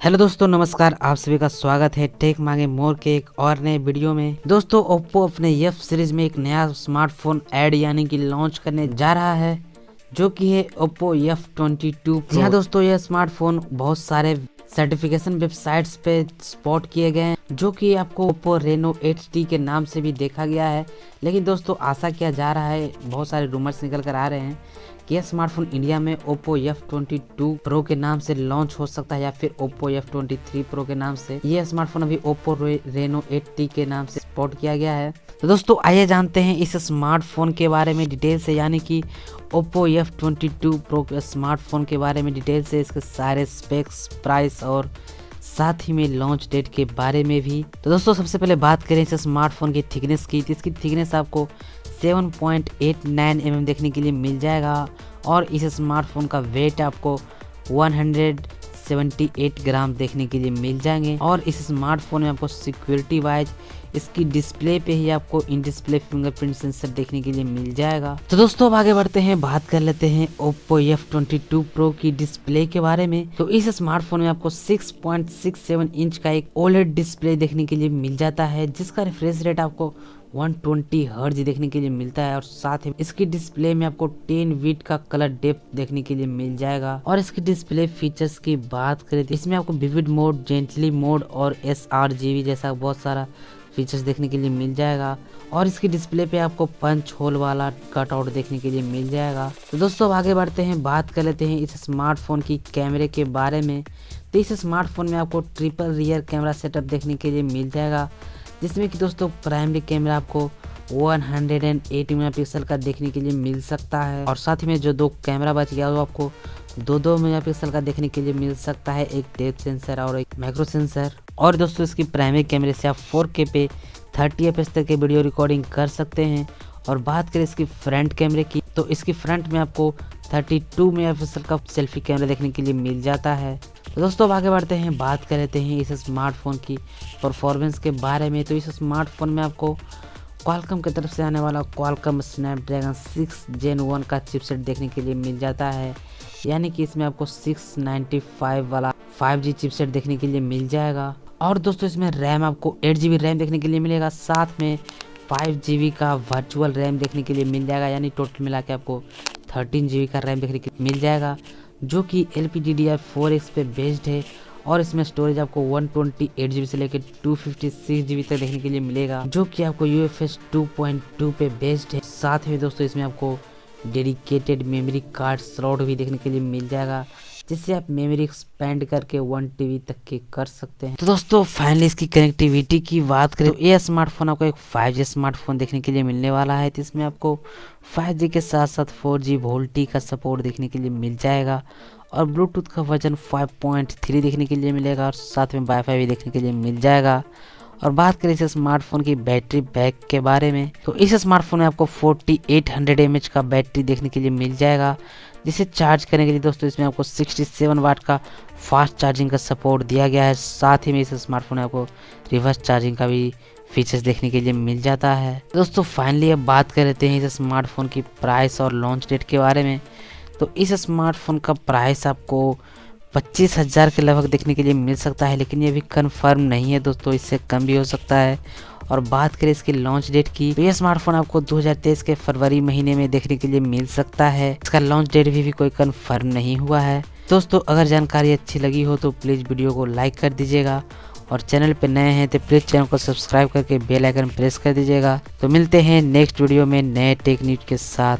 Hello दोस्तों, नमस्कार। आप सभी का स्वागत है टेक मांगे मोर के एक और नए वीडियो में। दोस्तों, ओप्पो अपने एफ सीरीज में एक नया स्मार्टफोन ऐड यानी कि लॉन्च करने जा रहा है, जो कि है ओप्पो F22 Pro। जी हाँ दोस्तों, यह स्मार्टफोन बहुत सारे सर्टिफिकेशन वेबसाइट्स पे स्पॉट किए गए हैं, जो कि आपको ओप्पो रेनो 8T के नाम से भी देखा गया है। लेकिन दोस्तों, आशा किया जा रहा है, बहुत सारे रूमर्स निकल कर आ रहे हैं कि यह स्मार्टफोन इंडिया में ओप्पो F22 Pro के नाम से लॉन्च हो सकता है या फिर ओप्पो F23 Pro के नाम से। यह स्मार्टफोन अभी ओप्पो रेनो 8T के नाम से स्पॉट किया गया है। तो दोस्तों, आइए जानते हैं इस स्मार्टफोन के बारे में डिटेल से, यानी कि ओप्पो F22 Pro के स्मार्टफोन के बारे में डिटेल से, इसके सारे स्पेक्स, प्राइस और साथ ही में लॉन्च डेट के बारे में भी। तो दोस्तों, सबसे पहले बात करें इस स्मार्टफोन की थिकनेस की, तो इसकी थिकनेस आपको 7.89 mm देखने के लिए मिल जाएगा और इस स्मार्टफोन का वेट आपको 178 ग्राम देखने के लिए मिल जाएंगे। और इस स्मार्टफोन में आपको सिक्योरिटी वाइज इसकी डिस्प्ले पे ही आपको इन डिस्प्ले फिंगरप्रिंट सेंसर देखने के लिए मिल जाएगा। तो दोस्तों, अब आगे बढ़ते हैं, बात कर लेते हैं ओप्पो F22 Pro की डिस्प्ले के बारे में। तो इस स्मार्टफोन में आपको 6.67 इंच का एक OLED डिस्प्ले देखने के लिए मिल जाता है, जिसका रिफ्रेश रेट आपको 120 हर्ट्ज देखने के लिए मिलता है। और साथ ही इसकी डिस्प्ले में आपको 10 बीट का कलर डेप्थ देखने के लिए मिल जाएगा। और इसकी डिस्प्ले फीचर्स की बात करें तो इसमें आपको विविड मोड, जेंटली मोड और sRGB जैसा बहुत सारा फीचर्स देखने के लिए मिल जाएगा। और इसकी डिस्प्ले पे आपको पंच होल वाला कटआउट देखने के लिए मिल जाएगा। तो दोस्तों, अब आगे बढ़ते हैं, बात कर लेते हैं इस स्मार्टफोन की कैमरे के बारे में। तो इस स्मार्टफोन में आपको ट्रिपल रियर कैमरा सेटअप देखने के लिए मिल जाएगा, जिसमें कि दोस्तों प्राइमरी कैमरा आपको 180 मेगापिक्सल का देखने के लिए मिल सकता है। और साथ ही में जो दो कैमरा बच गया वो आपको 2 मेगापिक्सल का देखने के लिए मिल सकता है, एक डेप्थ सेंसर और एक मैक्रो सेंसर। और दोस्तों, इसकी प्राइमरी कैमरे से आप 4K पे 30 fps तक के वीडियो रिकॉर्डिंग कर सकते हैं। और बात करें इसकी फ्रंट कैमरे की, तो इसकी फ्रंट में आपको 32 मेगापिक्सल का सेल्फी कैमरा देखने के लिए मिल जाता है। तो दोस्तों, अब आगे बढ़ते हैं, बात कर लेते हैं इस स्मार्टफोन की परफॉर्मेंस के बारे में। तो इस स्मार्टफोन में आपको क्वालकॉम की तरफ से आने वाला क्वालकॉम स्नैपड्रैगन 6 Gen 1 का चिपसेट देखने के लिए मिल जाता है, यानी कि इसमें आपको 695 वाला 5G चिपसेट देखने के लिए मिल जाएगा। और दोस्तों, इसमें रैम आपको 8GB रैम देखने के लिए मिलेगा, साथ में 5GB का वर्चुअल रैम देखने के लिए मिल जाएगा, यानी टोटल मिला के आपको 13GB का रैम देखने के लिए मिल जाएगा, जो कि LPDDR4X पे बेस्ड है। और इसमें स्टोरेज आपको 128GB से लेकर 256GB तक देखने के लिए मिलेगा, जो कि आपको UFS 2.2 पे बेस्ड है। साथ में दोस्तों, इसमें आपको डेडिकेटेड मेमोरी कार्ड स्लॉट भी देखने के लिए मिल जाएगा, जिससे आप मेमोरी एक्सपेंड करके 1 TB तक के कर सकते हैं। तो दोस्तों, फाइनली इसकी कनेक्टिविटी की बात करें तो ये स्मार्टफोन आपको एक 5G स्मार्टफोन देखने के लिए मिलने वाला है। तो इसमें आपको 5G के साथ साथ 4G VoLTE का सपोर्ट देखने के लिए मिल जाएगा। और ब्लूटूथ का वर्जन 5.3 देखने के लिए मिलेगा, और साथ में वाईफाई भी देखने के लिए मिल जाएगा। और बात करें इस स्मार्टफोन की बैटरी बैक के बारे में, तो इस स्मार्टफोन में आपको 4800 mAh का बैटरी देखने के लिए मिल जाएगा, जिसे चार्ज करने के लिए दोस्तों इसमें आपको 67 वाट का फास्ट चार्जिंग का सपोर्ट दिया गया है। साथ ही में इस स्मार्टफोन में आपको रिवर्स चार्जिंग का भी फीचर्स देखने के लिए मिल जाता है। दोस्तों, फाइनली अब बात कर लेते हैं इस स्मार्टफोन की प्राइस और लॉन्च डेट के बारे में। तो इस स्मार्टफोन का प्राइस आपको 25,000 के लगभग देखने के लिए मिल सकता है, लेकिन ये भी कंफर्म नहीं है दोस्तों, इससे कम भी हो सकता है। और बात करें इसकी लॉन्च डेट की, तो ये स्मार्टफोन आपको 2023 के फरवरी महीने में देखने के लिए मिल सकता है। इसका लॉन्च डेट भी कोई कंफर्म नहीं हुआ है। दोस्तों, अगर जानकारी अच्छी लगी हो तो प्लीज़ वीडियो को लाइक कर दीजिएगा, और चैनल पे नए हैं तो प्लीज़ चैनल को सब्सक्राइब करके बेल आइकन प्रेस कर दीजिएगा। तो मिलते हैं नेक्स्ट वीडियो में नए टेक न्यूज के साथ।